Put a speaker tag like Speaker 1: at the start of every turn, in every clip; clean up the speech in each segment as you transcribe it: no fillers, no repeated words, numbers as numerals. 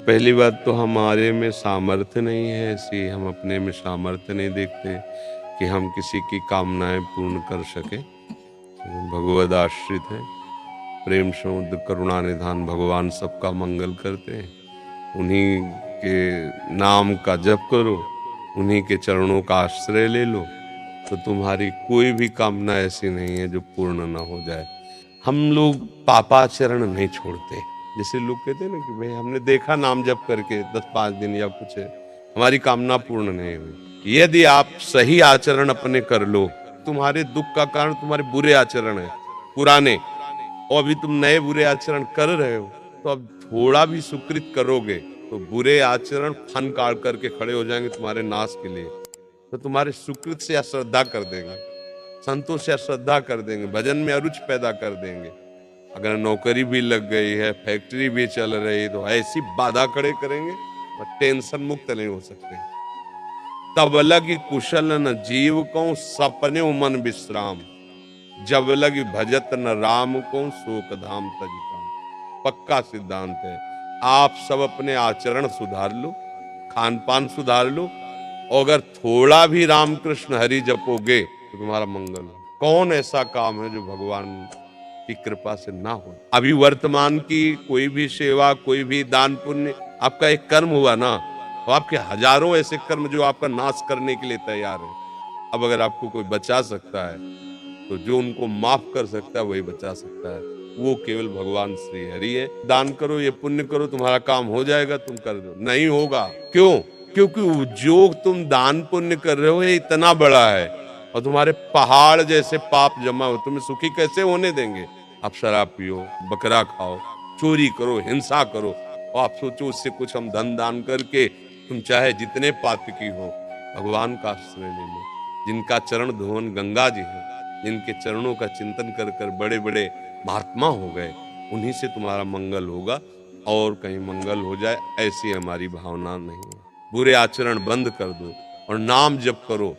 Speaker 1: पहली बात तो हमारे में सामर्थ्य नहीं है ऐसी, हम अपने में सामर्थ्य नहीं देखते कि हम किसी की कामनाएं पूर्ण कर सके। भगवद आश्रित है, प्रेम समुद्र करुणा निधान भगवान सबका मंगल करते हैं। उन्हीं के नाम का जप करो, उन्हीं के चरणों का आश्रय ले लो, तो तुम्हारी कोई भी कामना ऐसी नहीं है जो पूर्ण ना हो जाए। हम लोग पापाचरण नहीं छोड़ते। जैसे लोग कहते हैं ना कि भाई हमने देखा नाम जप करके 10-5 दिन या कुछ है, हमारी कामना पूर्ण नहीं हुई। यदि आप सही आचरण अपने कर लो, तुम्हारे दुख का कारण तुम्हारे बुरे आचरण है पुराने, और अभी तुम नए बुरे आचरण कर रहे हो, तो अब थोड़ा भी सुकृत करोगे तो बुरे आचरण फन काट करके खड़े हो जाएंगे तुम्हारे नाश के लिए। तो तुम्हारे सुकृत से अश्रद्धा कर देंगे, संतों से अश्रद्धा कर देंगे, भजन में अरुचि पैदा कर देंगे। अगर नौकरी भी लग गई है, फैक्ट्री भी चल रही, तो ऐसी बाधा खड़े करेंगे और टेंशन मुक्त नहीं हो सकते। तब लगी कुशल न जीव को सपने मन विश्राम, जब लगी भजत न राम को शोक धाम तज काम। पक्का सिद्धांत है। आप सब अपने आचरण सुधार लो, खान पान सुधार लो, और अगर थोड़ा भी रामकृष्ण हरि जपोगे तो तुम्हारा मंगल हो। कौन ऐसा काम है जो भगवान की कृपा से ना हो। अभी वर्तमान की कोई भी सेवा, कोई भी दान पुण्य आपका एक कर्म हुआ ना, तो आपके हजारों ऐसे कर्म जो आपका नाश करने के लिए तैयार है। अब अगर आपको कोई बचा सकता है तो जो उनको माफ कर सकता है वही बचा सकता है, वो केवल भगवान श्री हरि है। दान करो, ये पुण्य करो, तुम्हारा काम हो जाएगा, तुम कर दो, नहीं होगा। क्यों? क्योंकि जो तुम दान पुण्य कर रहे हो ये इतना बड़ा है, और तुम्हारे पहाड़ जैसे पाप जमा हो, तुम्हें सुखी कैसे होने देंगे? आप शराब पियो, बकरा खाओ, चोरी करो, हिंसा करो, और आप सोचो उससे कुछ हम धन दान करके, तुम चाहे जितने पातकी हो, भगवान का आश्रय ले लो। जिनका चरण धोवन गंगा जी है, जिनके चरणों का चिंतन कर कर बड़े बड़े महात्मा हो गए, उन्हीं से तुम्हारा मंगल होगा, और कहीं मंगल हो जाए ऐसी हमारी भावना नहीं है। बुरे आचरण बंद कर दो और नाम जप करो,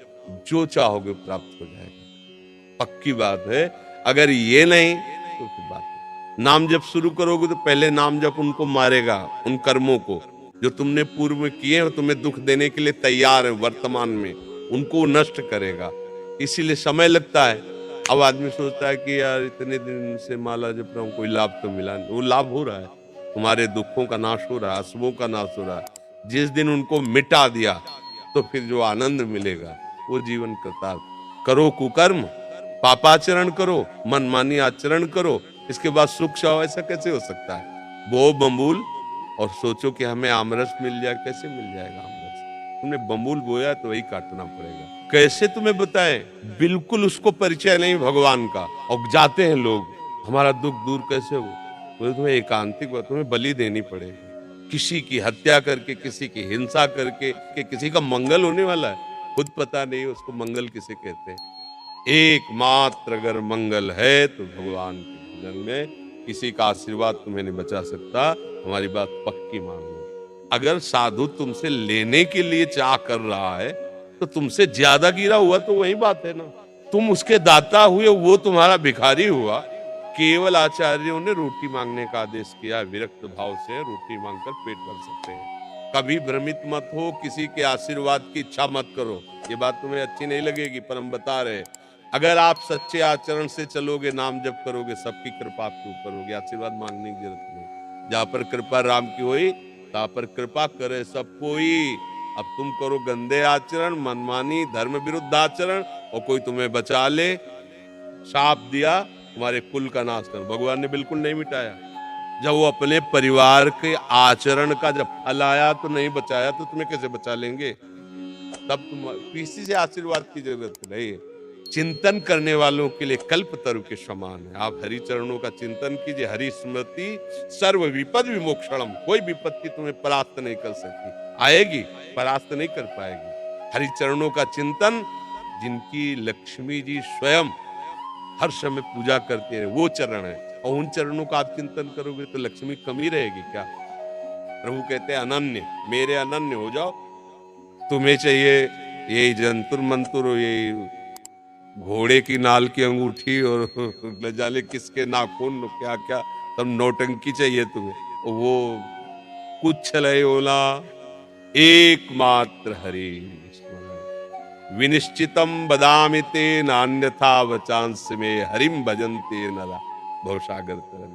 Speaker 1: जो चाहोगे प्राप्त हो जाएगा। पक्की बात है। अगर ये नहीं तो फिर बात है। नाम जप शुरू करोगे तो पहले नाम जप उनको मारेगा, उन कर्मों को जो तुमने पूर्व में किए हैं, तुम्हें दुख देने के लिए तैयार है वर्तमान में, उनको नष्ट करेगा। इसीलिए समय लगता है। अब आदमी सोचता है कि यार इतने दिन से माला जप रहा हूं, कोई लाभ तो मिला नहीं। वो लाभ हो रहा है, तुम्हारे दुखों का नाश हो रहा है, अशुभों का नाश हो रहा है। जिस दिन उनको मिटा दिया तो फिर जो आनंद मिलेगा वो जीवन कृतार्थ। करो कुकर्म, पापाचरण करो, मनमानी आचरण करो, इसके बाद सुख चाहो, ऐसा कैसे हो सकता है? बो बम्बूल और सोचो कि हमें आमरस मिल जाए, कैसे मिल जाएगा आमरस? तुमने बम्बूल बोया तो वही काटना पड़ेगा। कैसे तुम्हें बताएं? बिल्कुल उसको परिचय नहीं भगवान का, और जाते हैं लोग, हमारा दुख दूर कैसे हो? बोले तुम्हें एकांतिक, तुम्हें बलि देनी पड़ेगी, किसी की हत्या करके, किसी की हिंसा करके, कि किसी का मंगल होने वाला है, खुद पता नहीं उसको मंगल किसे कहते हैं। एकमात्र अगर मंगल है तो भगवान के भजन में, किसी का आशीर्वाद तुम्हें नहीं बचा सकता। हमारी बात पक्की मान लो। अगर साधु तुमसे लेने के लिए चाह कर रहा है तो तुमसे ज्यादा गिरा हुआ तो वही बात है ना। तुम उसके दाता हुए, वो तुम्हारा भिखारी हुआ। केवल आचार्यों ने रोटी मांगने का आदेश किया, विरक्त भाव से रोटी मांगकर पेट भर सकते हैं। कभी भ्रमित मत हो, किसी के आशीर्वाद की इच्छा मत करो। ये बात तुम्हें अच्छी नहीं लगेगी पर हम बता रहे। अगर आप सच्चे आचरण से चलोगे, नाम जप करोगे, सबकी कृपा आपके ऊपर होगी, आशीर्वाद मांगने की जरूरत नहीं। जहां पर कृपा राम की हुई तहां पर कृपा करे सब कोई। अब तुम करो गंदे आचरण, मनमानी, धर्म विरुद्ध आचरण, और कोई तुम्हें बचा ले, शाप दिया, तुम्हारे कुल का नाश कर। भगवान ने बिल्कुल नहीं मिटाया। जब वो अपने परिवार के आचरण का जब फल आया तो नहीं बचाया, तो तुम्हें कैसे बचा लेंगे? तब तुम किसी से आशीर्वाद की जरूरत नहीं है। चिंतन करने वालों के लिए कल्प तरु के समान है। आप हरि चरणों का चिंतन कीजिए। हरि स्मृति सर्व विपद विमोक्षणम। कोई विपत्ति तुम्हें परास्त नहीं कर सकती, आएगी परास्त नहीं कर पाएगी। हरि चरणों का चिंतन, जिनकी लक्ष्मी जी स्वयं हर समय पूजा करते हैं, वो चरण है, और उन चरणों का आप चिंतन करोगे तो लक्ष्मी कमी रहेगी क्या? प्रभु कहते हैं अनन्य, मेरे अनन्य हो जाओ। तुम्हें चाहिए यही जंतुर मंतुर, यही घोड़े की नाल की अंगूठी और न जाने किसके नाखून, क्या क्या सब नौटंकी चाहिए तुम्हें, वो कुच्छलयोला एकमात्र हरि स्मरण विनिश्चितम बदामि ते नान्यथा वचांस में हरिम भजन्ते नरा भवसागर तरन।